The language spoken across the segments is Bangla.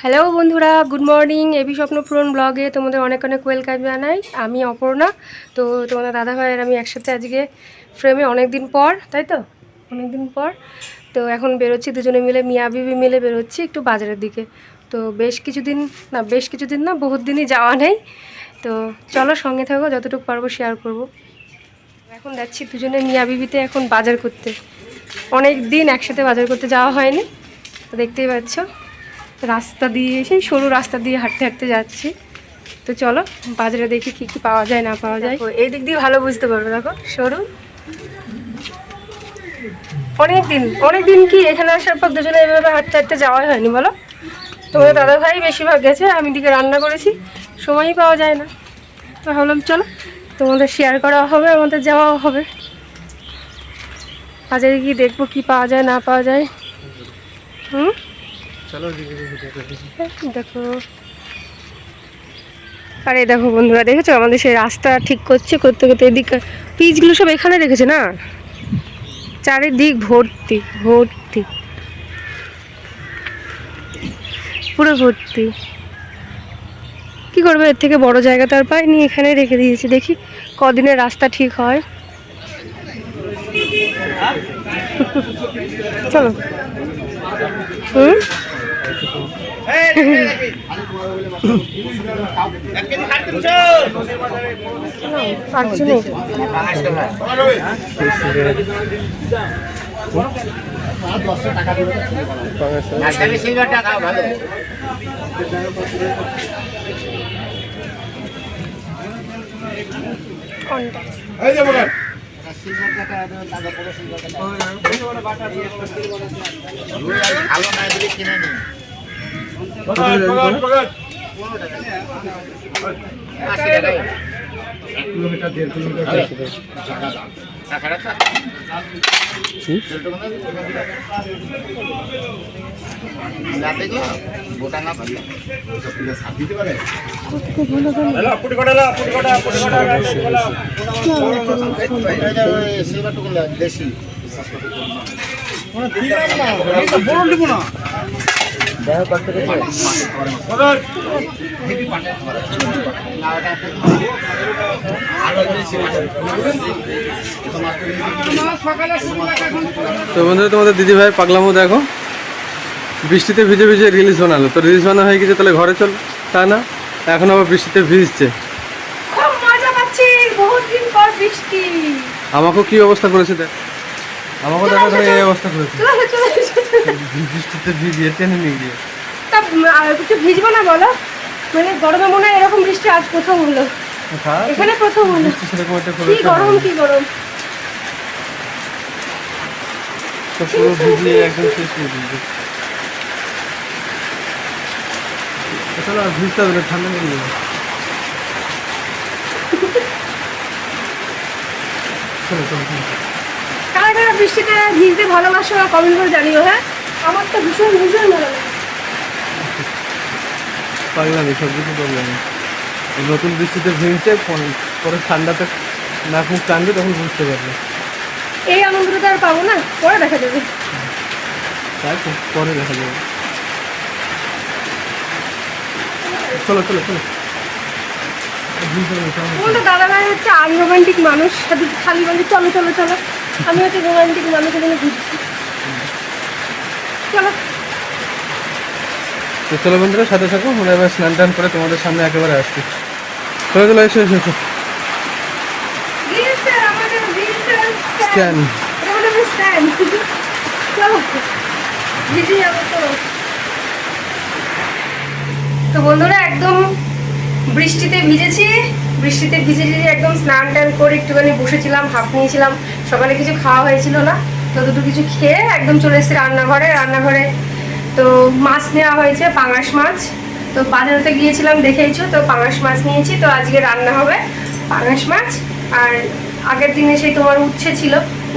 হ্যালো বন্ধুরা, গুড মর্নিং। এবি স্বপ্নপূরণ ব্লগে তোমাদের অনেক অনেক ওয়েলকাম জানাই। আমি অপর্ণা। তো তোমাদের দাদা ভাইয়ের আমি একসাথে আজকে ফ্রেমে অনেক দিন পর, তাই তো অনেক দিন পর তো এখন বেরোচ্ছি দুজনে মিলে, মিয়া বিবি মিলে বেরোচ্ছি একটু বাজারের দিকে। তো বেশ কিছুদিন না বহুত দিনই যাওয়া নেই। তো চলো সঙ্গে থাকো, যতটুকু পারবো শেয়ার করব। এখন যাচ্ছি দুজনে মিয়া বিবিতে এখন বাজার করতে। অনেক দিন একসাথে বাজার করতে যাওয়া হয়নি, তো দেখতেই পাচ্ছ রাস্তা দিয়ে, সেই সরু রাস্তা দিয়ে হাঁটতে হাঁটতে যাচ্ছি। তো চলো বাজারে দেখি কি কি পাওয়া যায় না পাওয়া যায়। এই দিক দিয়ে ভালো বুঝতে পারবে, দেখো সরু। অনেক দিন কি এখানে আসার পর দুজনে এভাবে হাঁটতে হাঁটতে যাওয়াই হয়নি বলো। তোমাদের দাদা ভাই বেশিরভাগ গেছে, আমি দিকে রান্না করেছি, সময়ই পাওয়া যায় না। তো ভাবলাম চলো তোমাদের শেয়ার করা হবে, আমাদের যাওয়াও হবে। বাজারে গিয়ে দেখবো কি পাওয়া যায় না পাওয়া যায়। দেখো, আরে দেখো বন্ধুরা, দেখেছো আমাদের সেই রাস্তা ঠিক করতে করতে এদিকে পিচগুলো সব এখানে রেখেছে না, চারিদিক ভর্তি ভর্তি, পুরো ভর্তি। কি করবে, এর থেকে বড় জায়গা তো আর পাইনি, এখানে রেখে দিয়েছি। দেখি কদিনের রাস্তা ঠিক হয়। চলো। আর কিছু নেই। তো বন্ধুরা, তোমাদের দিদি ভাই পাগলামো দেখো, বৃষ্টিতে ভিজে ভিজে রিলিজ বানালো। তো রিলিজ বানা হয়ে গেছে, তাহলে ঘরে চল। তা না, এখন আবার বৃষ্টিতে ভিজছে। আমাকেও কি অবস্থা করেছে দেখ, আমাকেও দেখা ধরে এই অবস্থা করেছে, বৃষ্টিতে ভিজিয়ে টেনে নিয়ে গিয়ে। কিছু ভিজবো না বলো, মানে গরমে মনে হয় এরকম বৃষ্টি আজ প্রথম হলো, এখানে প্রথম হলো। কি গরম, কি গরম, পুরো ভিজিয়ে একদম শেষ করে দিয়েছে। চলো আর ভিজতে হবে না, ঠান্ডা লেগে যাবে। কারা কারা বৃষ্টিতে ভিজতে ভালোবাসো কমেন্ট করে জানিও। হ্যাঁ, আমার তো ভীষণ ভীষণ ভালো লাগে। পাগলামি, সব কিছু পাগলামি। নতুন বৃষ্টিতে ভিজছে, পরে ঠান্ডাতে নাক মুখ টানবে, তখন বুঝতে পারবে। এই আনন্দটা আর পাবো না, পরে দেখা যাবে। তাই তো, পরে দেখা যাবে। চলো চলো চলো। বলতো দাদা ভাই হচ্ছে আনরোমান্টিক মানুষ, খালি বলে চলো চলো চলো। আমি হচ্ছে রোমান্টিক মানুষ, এখানে ঘুরছি। চলো তো চলো বন্ধুরা, সাথে থাকো। মনে এবার স্নান টান করে তোমাদের সামনে একেবারে আসছি। চলো চলো, এসো এসো এসো। তো বন্ধুরা, একদম বৃষ্টিতে ভিজে একদম স্নান টান করে একটুখানি বসেছিলাম, হাঁপ নিয়েছিলাম। সকালে কিছু খাওয়া হয়েছিল না, তো দুটো কিছু খেয়ে একদম চলে এসেছি রান্নাঘরে। তো মাছ নেওয়া হয়েছে, পাঙাশ মাছ। তো বাজারেতে গিয়েছিলাম, দেখেইছো তো, পাঙাশ মাছ নিয়েছি। তো আজকে রান্না হবে পাঙাশ মাছ। আর আগের দিনে সেই তোমার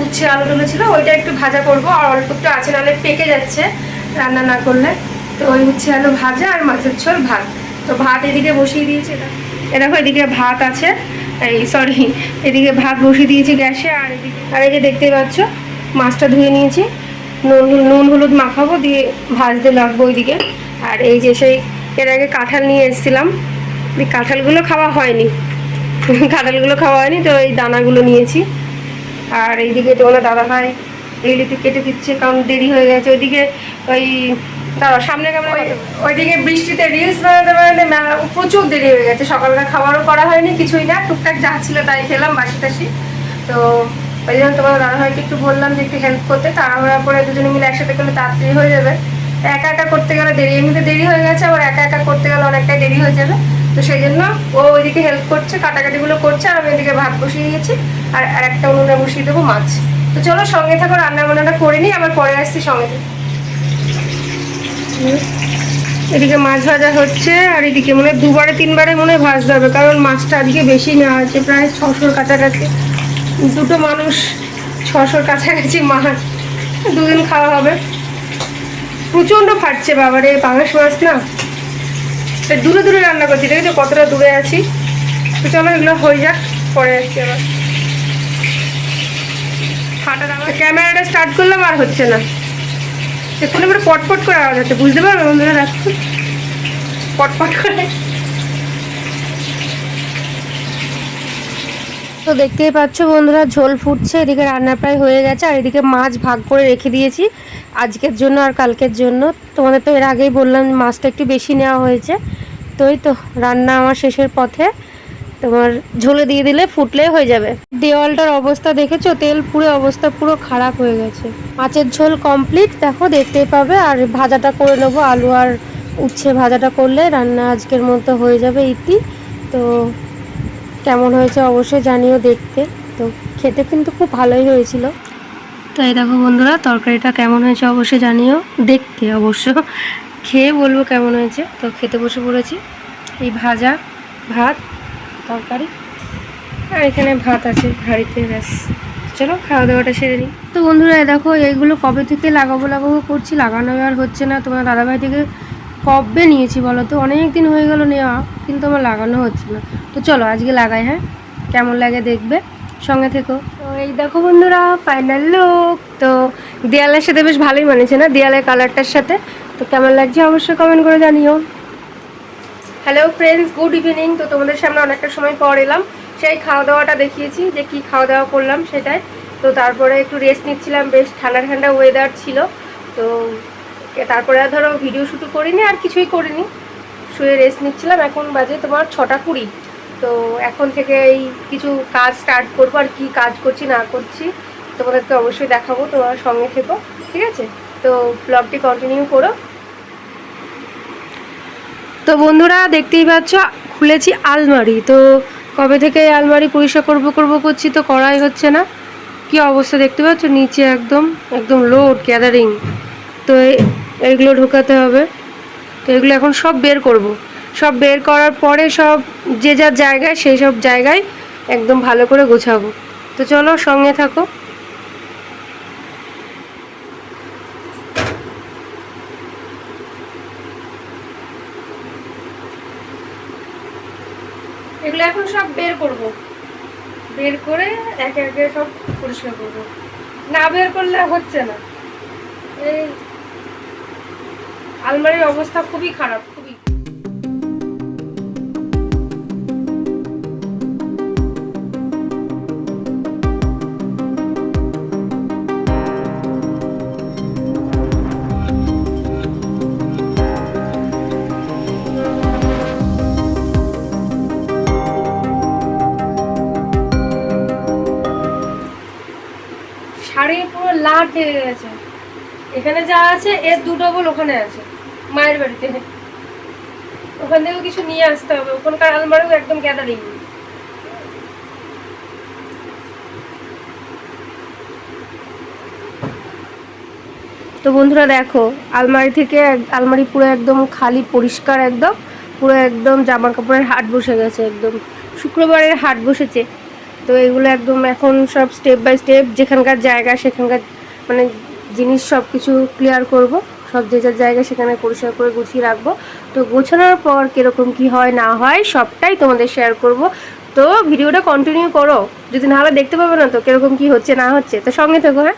উচ্ছে আলু টুলু ছিল, ওইটা একটু ভাজা করবো। আর অল্প একটু আছে, নাহলে পেকে যাচ্ছে রান্না না করলে। তো ওই উচ্ছে আলু ভাজা আর মাছের ঝোল ভাত। তো ভাত এদিকে বসিয়ে দিয়েছি, দেখো এদিকে ভাত আছে, এদিকে ভাত বসিয়ে দিয়েছি গ্যাসে। আর এই যে দেখতেই পাচ্ছ মাছটা ধুয়ে নিয়েছি, নুন হলুদ মাখাবো, দিয়ে ভাজতে লাগবো ওইদিকে। আর এই যে সেই এর আগে কাঁঠাল নিয়ে এসেছিলাম, এই কাঁঠালগুলো খাওয়া হয়নি কাঁঠালগুলো খাওয়া হয়নি, তো এই দানাগুলো নিয়েছি। আর এইদিকে তোমার দাদা ভাই এইগুলিতে কেটে দিচ্ছে, কারণ দেরি হয়ে গেছে। ওইদিকে ওই দাঁড়াও সামনে কেমন, ওইদিকে বৃষ্টিতে রিলস বানাতে বানাতে প্রচুর দেরি হয়ে গেছে। সকালবেলা খাবারও করা হয়নি, কিছুই না, টুকটাক যা ছিল তাই খেলাম, বাসি টাসি। তো ওই জন্য তোমার দাদা ভাইকে একটু বললাম যে একটু হেল্প করতে, তাড়াহুড়া করে দুজনে মিলে একসাথে করলে তাড়াতাড়ি হয়ে যাবে। একা একা করতে গেলে দেরি, এমনিতে দেরি হয়ে গেছে, আবার একা একা করতে গেলে অনেকটাই দেরি হয়ে যাবে। তো সেই জন্য ও ওইদিকে হেল্প করছে, কাটাকাটিগুলো করছে, আর আমি ওইদিকে ভাত বসিয়ে গেছি, আর একটা উনুনে বসিয়ে দেবো মাছ। তো চলো সঙ্গে থাকো, রান্না বান্নাটা করে নিই, আবার পরে আসছি সঙ্গে থেকে। এদিকে মাছ ভাজা হচ্ছে, আর এদিকে মনে হয় 2-3বারে মনে হয় ভাজতে হবে, কারণ মাছটা আজকে বেশি নেওয়া হয়েছে, প্রায় 600-র কাছাকাছি। দুটো মানুষ 600-র কাছাকাছি মাছ, দুদিন খাওয়া হবে। প্রচণ্ড ফাটছে বাবারে, পাঙাশ মাছ না, দূরে দূরে রান্না করছি, দেখেছো কতটা দূরে আছি। তো চলো এগুলো হয়ে যাক, পরে আসছি আবার। ফাটার আবার ক্যামেরাটা স্টার্ট করলাম, আর হচ্ছে না, এখন এবার পটপট করে আওয়াজ হচ্ছে, বুঝতে পারবে বন্ধুরা, রাখছি পটপট করে। তো দেখতেই পাচ্ছ বন্ধুরা, ঝোল ফুটছে, এদিকে রান্না প্রায় হয়ে গেছে, আর এদিকে মাছ ভাগ করে রেখে দিয়েছি আজকের জন্য আর কালকের জন্য। তোমাদের তো এর আগেই বললাম মাছটা একটু বেশি নেওয়া হয়েছে। তো এই তো রান্না আমার শেষের পথে, তোমার ঝোলে দিয়ে দিলে ফুটলে হয়ে যাবে। দেওয়ালটার অবস্থা দেখেছো, তেল পুরো অবস্থা পুরো খারাপ হয়ে গেছে। মাছের ঝোল কমপ্লিট, দেখো দেখতেই পাবে। আর ভাজাটা করে নেবো, আলু আর উচ্ছে ভাজাটা করলে রান্না আজকের মতো হয়ে যাবে ইতি। তো কেমন হয়েছে অবশ্যই জানিও দেখতে। তো খেতে কিন্তু খুব ভালোই হয়েছিল। তো এই দেখো বন্ধুরা, তরকারিটা কেমন হয়েছে অবশ্যই জানিও, দেখতে অবশ্য, খেয়ে বলবো কেমন হয়েছে। তো খেতে বসে পড়েছি, এই ভাজা ভাত তরকারি, আর এখানে ভাত আছে হাঁড়িতে, ব্যাস। চলো খাওয়া দাওয়াটা সেরে নিই। তো বন্ধুরা দেখো, এইগুলো কবে থেকে লাগাবো লাগাবো করছি, লাগানো আর হচ্ছে না। তোমার দাদাভাই থেকে কবে নিয়েছি বলো তো, অনেক দিন হয়ে গেল নেওয়া, কিন্তু আমার লাগানো হচ্ছে না। তো চলো আজকে লাগাই, হ্যাঁ কেমন লাগে দেখবে, সঙ্গে থেকো। তো এই দেখো বন্ধুরা, ফাইনাল লুক। তো দেয়ালের সাথে বেশ ভালোই মানেছে না, দেয়ালের কালারটার সাথে। তো কেমন লাগছে অবশ্যই কমেন্ট করে জানিও। Hello friends, good evening. তো তোমাদের সামনে অনেকটা সময় পর এলাম। সেই খাওয়া দাওয়াটা দেখিয়েছি যে কি খাওয়া দাওয়া করলাম সেটাই। তো তারপরে একটু রেস্ট নিচ্ছিলাম, বেশ ঠান্ডা ঠান্ডা ওয়েদার ছিল। তো তারপরে আর ধরো ভিডিও শ্যুট করিনি, আর কিছুই করিনি, শুয়ে রেস্ট নিচ্ছিলাম। এখন বাজে তোমার 6টা 20। তো এখন থেকে এই কিছু কাজ স্টার্ট করবো, আর কি কাজ করছি না করছি তোমাদেরকে অবশ্যই দেখাবো, তোমার সঙ্গে থেকো, ঠিক আছে? তো ব্লগটি কন্টিনিউ করো। তো বন্ধুরা দেখতেই পাচ্ছ, খুলেছি আলমারি। তো কবে থেকে আলমারি পরিষ্কার করবো করছি, তো করাই হচ্ছে না। কি অবস্থা দেখতে পাচ্ছ, নিচে একদম একদম লোড গ্যাদারিং। তো এইগুলো ঢোকাতে হবে। তো এগুলো এখন সব বের করব, সব বের করার পরে সব যে যার জায়গায়, সেই সব জায়গায় একদম ভালো করে গোছাবো। তো চলো সঙ্গে থাকো। এগুলো এখন সব বের করব, বের করে একে একে সব পরিষ্কার করবো, না বের করলে হচ্ছে না। এই আলমারির অবস্থা খুবই খারাপ, খুবই। শাড়ি পুরো লাট হয়ে গেছে, এখানে যা আছে এর 2 ডবল ওখানে আছে মায়ের বাড়িতে। ওখান থেকেও কিছু নিয়ে আসতে হবে, ওখানকার আলমারিও একদম গ্যাদারিং। তো বন্ধুরা দেখো, আলমারি থেকে আলমারি পুরো একদম খালি, পরিষ্কার একদম, পুরো একদম জামা কাপড়ের হাট বসে গেছে, একদম শুক্রবারের হাট বসেছে। তো এগুলো একদম এখন সব স্টেপ বাই স্টেপ, যেখানকার জায়গা সেখানকার মানে জিনিস সব কিছু ক্লিয়ার করব, সব যে যার জায়গায় সেখানে পরিষ্কার করে গুছিয়ে রাখবো। তো গোছানোর পর কীরকম কী হয় না হয় সবটাই তোমাদের শেয়ার করব। তো ভিডিওটা কন্টিনিউ করো, যদি না হলে দেখতে পাবে না তো কীরকম কী হচ্ছে না হচ্ছে। তো সঙ্গে থেকো, হ্যাঁ।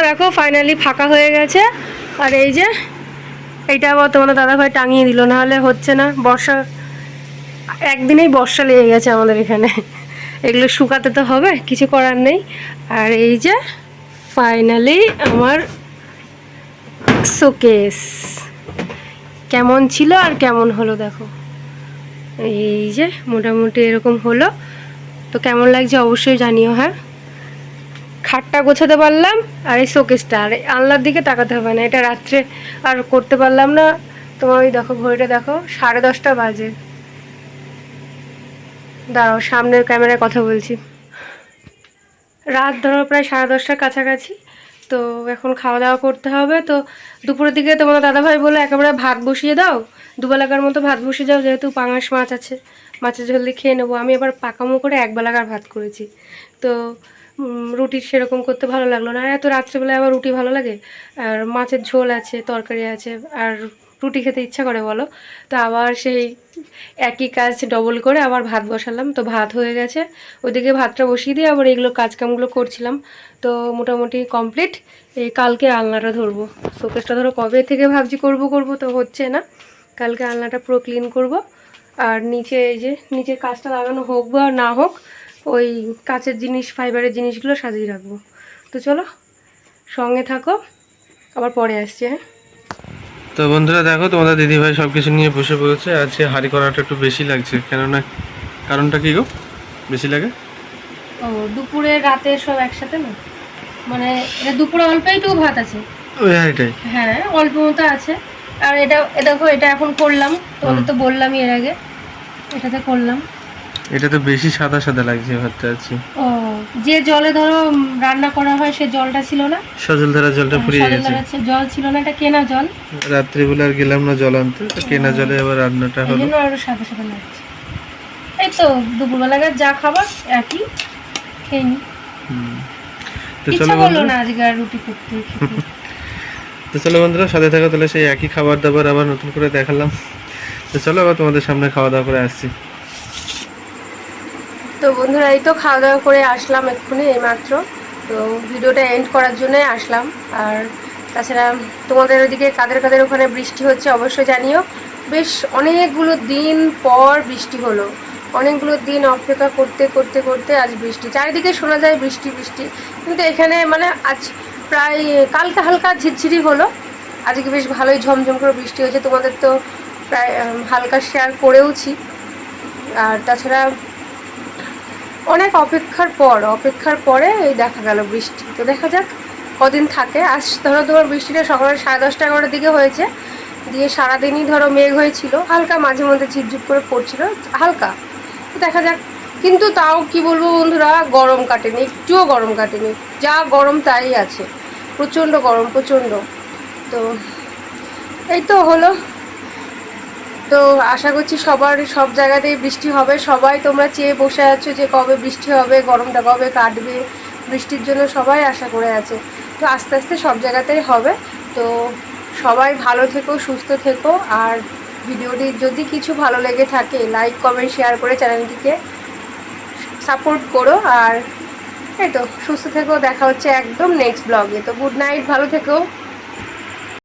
দেখো ফাইনালি ফাঁকা হয়ে গেছে। আর এই যে এইটা আবার তোমাদের দাদাভাই টাঙিয়ে দিল, নাহলে হচ্ছে না। বর্ষা একদিনেই বর্ষা লেগে গেছে আমাদের এখানে, এগুলো শুকাতে তো হবে, কিছু করার নেই। আর এই যে ফাইনালি আমার শোকেস কেমন ছিল আর কেমন হলো দেখো। এই যে মোটামুটি এরকম হলো। তো কেমন লাগছে অবশ্যই জানিও। হ্যাঁ, খাটটা গোছাতে পারলাম, আর এই শোকেসটা, আর আনলার দিকে তাকাতে হবে না। এটা রাত্রে আর করতে পারলাম না। তোমার ওই দেখো ঘড়িটা দেখো, 10:30 বাজে। দাঁড়াও, সামনের ক্যামেরায় কথা বলছি। রাত ধরো প্রায় 10:30টার কাছাকাছি। তো এখন খাওয়া দাওয়া করতে হবে। তো দুপুরের দিকে তোমার দাদাভাই বলে একেবারে ভাত বসিয়ে দাও, দুবেলাকার মতো ভাত বসিয়ে দাও, যেহেতু পাঙাশ মাছ আছে, মাছের ঝোল দিয়ে খেয়ে নেবো। আমি আবার পাকামো করে একবেলাকার ভাত করেছি। তো রুটি সেরকম করতে ভালো লাগলো না, আর এত রাত্রেবেলায় আবার রুটি ভালো লাগে? আর মাছের ঝোল আছে, তরকারি আছে, আর রুটি খেতে ইচ্ছা করে বলো? তো আবার সেই একই কাজ ডবল করে আবার ভাত বসালাম। তো ভাত হয়ে গেছে, ওইদিকে ভাতটা বসিয়ে দিয়ে আবার এইগুলো কাজকামগুলো করছিলাম। তো মোটামুটি কমপ্লিট। এই কালকে আলনাটা ধরবো। শোকেসটা ধরো কবে থেকে ভাবছি করব তো হচ্ছে না। কালকে আলনাটা পুরো ক্লিন করব। আর নিচে এই যে নিচের কাজটা লাগানো হোক বা না হোক, ওই কাচের জিনিস, ফাইবারের জিনিসগুলো সাজিয়ে রাখবো। তো চলো সঙ্গে থাকো, আবার পরে আসছি। হ্যাঁ, তো বন্ধুরা দেখো, তোমাদের দিদিভাই সব কিছু নিয়ে বসে পড়েছে। আজকে হাঁড়ি করাটা একটু বেশি লাগছে, কেননা কারণটা কি গো বেশি লাগে? ও দুপুরে রাতে সব একসাথে না, মানে এটা দুপুরে অল্প একটু ভাত আছে। ওই হাঁড়িটাই? হ্যাঁ, অল্প মতো আছে। আর এটা দেখো, এটা এখন করলাম, তোমাদের তো বললামই এর আগে, এটাতে করলাম। এটা তো বেশি সাদা সাদা লাগছে ভাতটা আছি। ও, যে জলে ধরো রান্না করা হয় সে জলটা ছিল না, সজল ধারা জলটা ফুরিয়ে গেছে। জল ছিল না, এটা কেনা জল। রাত্রিবেলা আর গেলাম না জল আনতে, তো কেনা জলে আবার রান্নাটা হলো। এজন্য আরো সাদা সাদা লাগছে। এই তো দুপুরবেলা যা খাবার একই খেয়ে নি। তো ইচ্ছা চলো করলো বন্ধুরা, না আজকে আর রুটি করতে। তো চলো বন্ধুরা সাথে থাকো, তাহলে সেই একই খাবার দাবার আবার নতুন করে দেখালাম। তো চলো আবার তোমাদের সামনে খাওয়া দাওয়া করে আসছি। তো বন্ধুরা এই তো খাওয়া দাওয়া করে আসলাম এক্ষুনি এইমাত্র। তো ভিডিওটা এন্ড করার জন্যই আসলাম। আর তাছাড়া তোমাদের ওইদিকে কাদের কাদের ওখানে বৃষ্টি হচ্ছে অবশ্যই জানিও। বেশ অনেকগুলো দিন পর বৃষ্টি হলো, অনেকগুলো দিন অপেক্ষা করতে করতে করতে আজ বৃষ্টি। চারিদিকে শোনা যায় বৃষ্টি বৃষ্টি, কিন্তু এখানে মানে আজ প্রায় কালকে হালকা ঝিরঝিরি হলো, আজকে বেশ ভালোই ঝমঝম করে বৃষ্টি হয়েছে। তোমাদের তো প্রায় হালকা শেয়ার করেওছি। আর তাছাড়া অনেক অপেক্ষার পরে এই দেখা গেল বৃষ্টি। তো দেখা যাক কদিন থাকে। আজ ধরো তোমার বৃষ্টিটা সকালে 10:30-11টার দিকে হয়েছে, দিয়ে সারাদিনই ধরো মেঘ হয়েছিল, হালকা মাঝে মধ্যে ঝিপঝিপ করে পড়ছিল হালকা। তো দেখা যাক। কিন্তু তাও কি বলবো বন্ধুরা, গরম কাটেনি, একটুও গরম কাটেনি, যা গরম তাই আছে, প্রচণ্ড গরম, প্রচণ্ড। তো এই তো হলো। তো আশা করছি সবার সব জায়গাতেই বৃষ্টি হবে। সবাই তোমরা চেয়ে বসে আছো যে কবে বৃষ্টি হবে, গরমটা কবে কাটবে, বৃষ্টির জন্য সবাই আশা করে আছে। তো আস্তে আস্তে সব জায়গাতেই হবে। তো সবাই ভালো থেকো, সুস্থ থেকো। আর ভিডিওটি যদি কিছু ভালো লেগে থাকে লাইক কমেন্ট শেয়ার করে চ্যানেলটিকে সাপোর্ট করো। আর এই তো সুস্থ থেকো, দেখা হচ্ছে একদম নেক্সট ব্লগে। তো গুড নাইট, ভালো থেকো।